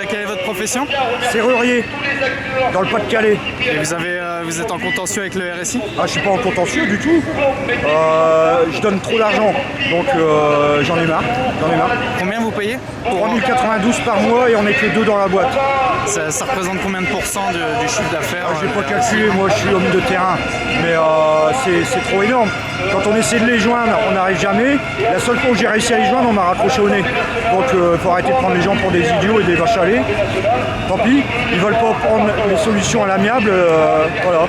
Quelle est votre profession? Serrurier, dans le Pas-de-Calais. Et vous êtes en contentieux avec le RSI? Ah, je suis pas en contentieux du tout. Je donne trop d'argent, donc j'en ai marre. Combien vous payez? 3092 par mois et on est que deux dans la boîte. Ça représente combien de pourcents du chiffre d'affaires? J'ai pas calculé, moi je suis homme de terrain, mais c'est trop énorme. Quand on essaie de les joindre, on n'arrive jamais. La seule fois où j'ai réussi à les joindre, on m'a raccroché au nez. Donc il faut arrêter de prendre les gens pour des idiots et des vaches à lait. Tant pis, ils veulent pas prendre les solutions à l'amiable, voilà.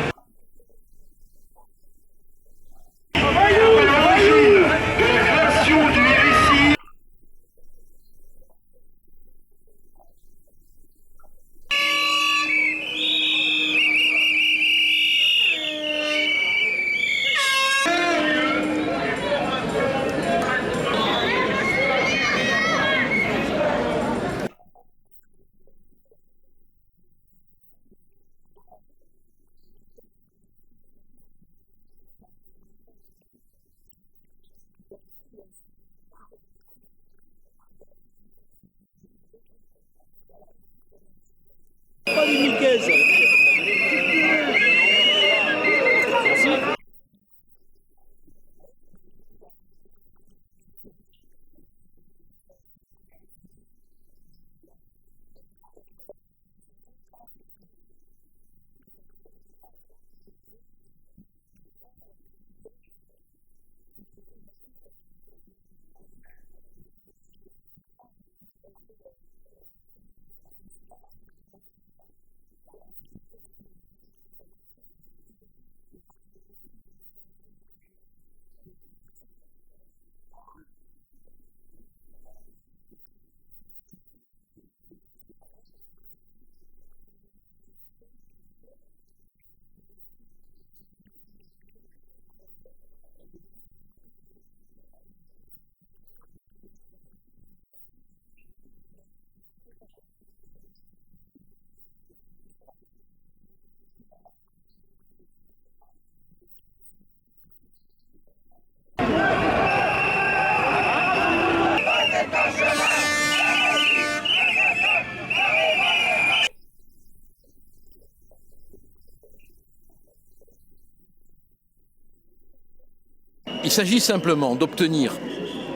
Il s'agit simplement d'obtenir,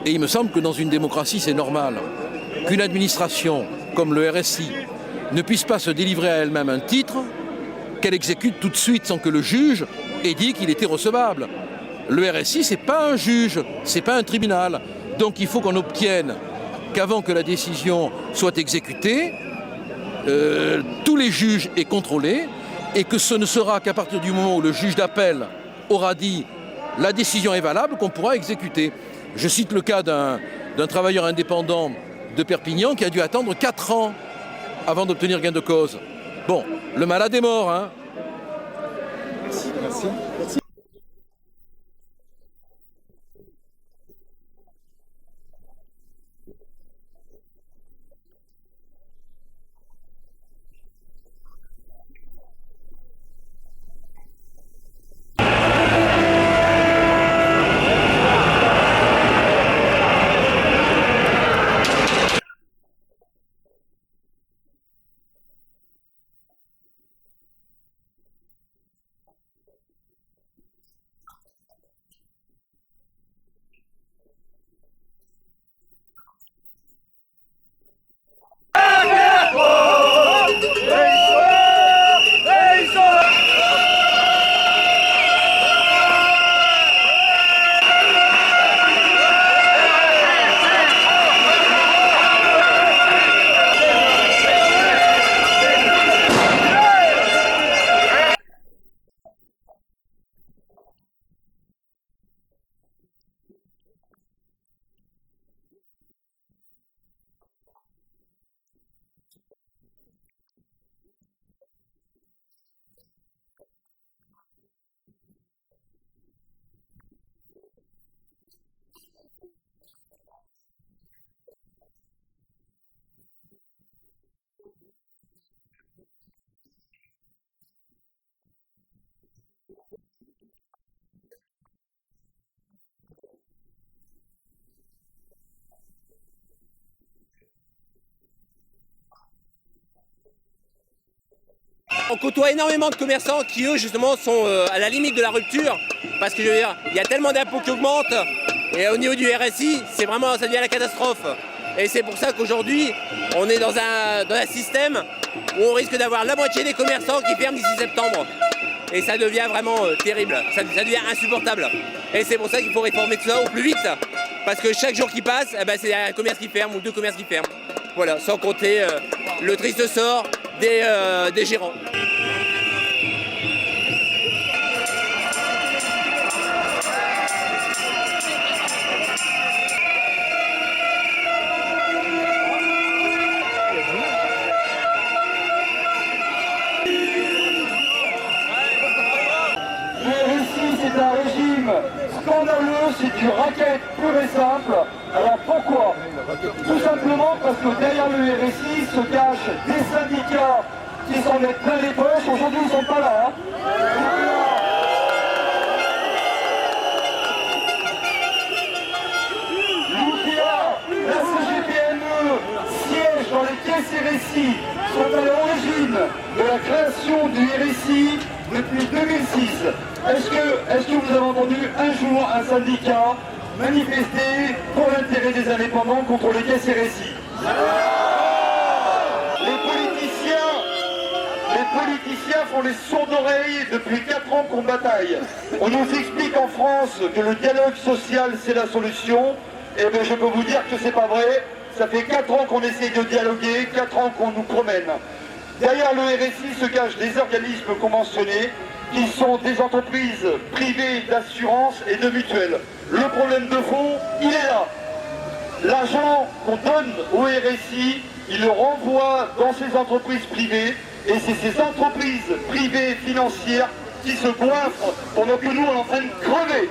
et il me semble que dans une démocratie c'est normal, qu'une administration comme le RSI ne puisse pas se délivrer à elle-même un titre qu'elle exécute tout de suite sans que le juge ait dit qu'il était recevable. Le RSI c'est pas un juge, c'est pas un tribunal, donc il faut qu'on obtienne qu'avant que la décision soit exécutée, tous les juges aient contrôlé et que ce ne sera qu'à partir du moment où le juge d'appel aura dit la décision est valable qu'on pourra exécuter. Je cite le cas d'un travailleur indépendant de Perpignan qui a dû attendre 4 ans avant d'obtenir gain de cause. Bon, le malade est mort, hein. Merci. On côtoie énormément de commerçants qui, eux, justement, sont à la limite de la rupture. Parce que, je veux dire, il y a tellement d'impôts qui augmentent. Et au niveau du RSI, c'est vraiment, ça devient la catastrophe. Et c'est pour ça qu'aujourd'hui, on est dans un système où on risque d'avoir la moitié des commerçants qui ferment d'ici septembre. Et ça devient vraiment terrible. Ça devient insupportable. Et c'est pour ça qu'il faut réformer tout ça au plus vite. Parce que chaque jour qui passe, eh ben, c'est un commerce qui ferme ou 2 commerces qui ferment. Voilà, sans compter le triste sort des gérants. C'est un régime scandaleux, c'est du racket pur et simple. Alors pourquoi? Tout simplement parce que derrière le RSI se cachent des syndicats qui s'en mettent plein les poches. Aujourd'hui ils ne sont pas là. L'UPA, la CGPME siègent dans les caisses RSI, sont à l'origine de la création du RSI depuis 2006. Est-ce que vous avez entendu un jour un syndicat manifester pour l'intérêt des indépendants contre les caisses RSI? Les politiciens font les sourds d'oreilles depuis 4 ans qu'on bataille. On nous explique en France que le dialogue social c'est la solution. Eh bien je peux vous dire que c'est pas vrai. Ça fait 4 ans qu'on essaie de dialoguer, 4 ans qu'on nous promène. Derrière le RSI se cachent des organismes conventionnés qui sont des entreprises privées d'assurance et de mutuelles. Le problème de fond, il est là. L'argent qu'on donne au RSI, il le renvoie dans ces entreprises privées et c'est ces entreprises privées financières qui se goinfrent pendant que nous on est en train de crever.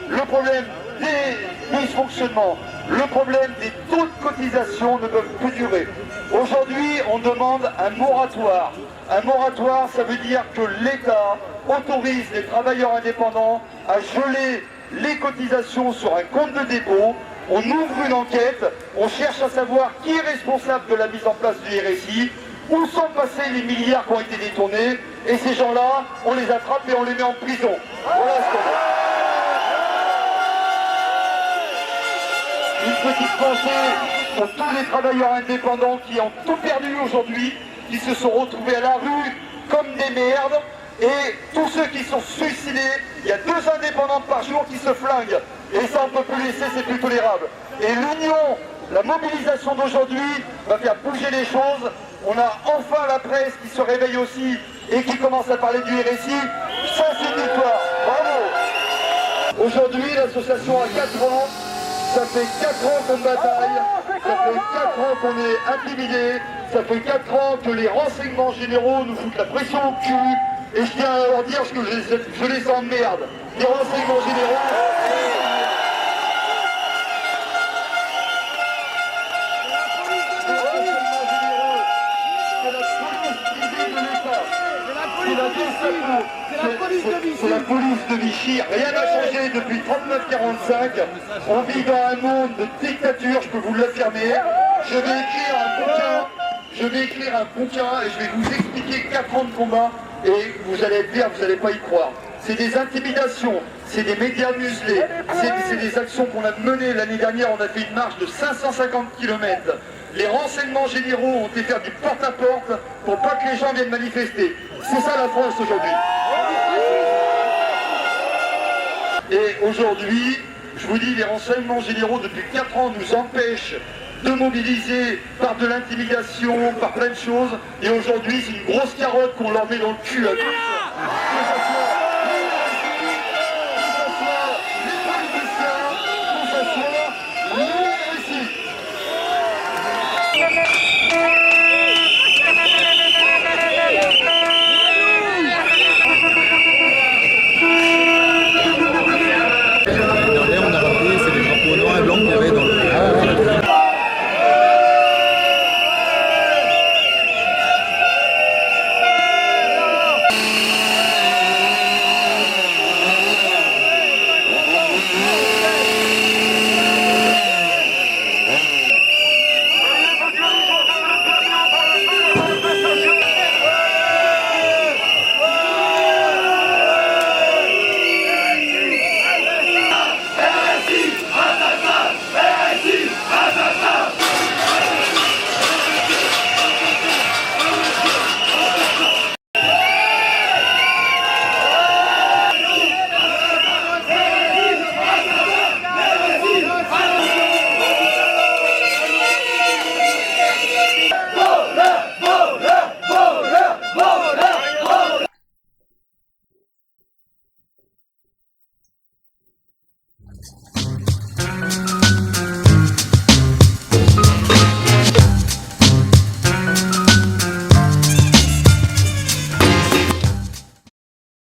Le problème des dysfonctionnements, le problème des taux de cotisation ne peuvent plus durer. Aujourd'hui, on demande un moratoire. Un moratoire, ça veut dire que l'État autorise les travailleurs indépendants à geler les cotisations sur un compte de dépôt. On ouvre une enquête, on cherche à savoir qui est responsable de la mise en place du RSI, où sont passés les milliards qui ont été détournés, et ces gens-là, on les attrape et on les met en prison. Voilà ce qu'on veut. Une petite pensée pour tous les travailleurs indépendants qui ont tout perdu aujourd'hui, qui se sont retrouvés à la rue comme des merdes, et tous ceux qui sont suicidés, il y a 2 indépendants par jour qui se flinguent, et ça on ne peut plus laisser, c'est plus tolérable. Et l'union, la mobilisation d'aujourd'hui va faire bouger les choses. On a enfin la presse qui se réveille aussi et qui commence à parler du RSI. Ça c'est une victoire, bravo. Aujourd'hui l'association a 4 ans. Ça fait 4 ans qu'on bataille, ça fait 4 ans qu'on est intimidé, ça fait 4 ans que les renseignements généraux nous foutent la pression au cul, et je tiens à leur dire que je les emmerde. Les renseignements généraux... C'est la police de Vichy, rien n'a changé depuis 39-45. On vit dans un monde de dictature, je peux vous l'affirmer. Je vais écrire un bouquin et je vais vous expliquer 4 ans de combat et vous allez être fiers, vous n'allez pas y croire. C'est des intimidations, c'est des médias muselés, c'est des actions qu'on a menées l'année dernière, on a fait une marche de 550 km. Les renseignements généraux ont été faire du porte-à-porte pour pas que les gens viennent manifester. C'est ça la France aujourd'hui. Et aujourd'hui, je vous dis, les renseignements généraux depuis 4 ans nous empêchent de mobiliser par de l'intimidation, par plein de choses. Et aujourd'hui, c'est une grosse carotte qu'on leur met dans le cul à tous. Que ce soit les politiciens, que ce soit nous ici. On a rappelé, c'est les drapeaux noirs et blancs qu'il y avait dans le...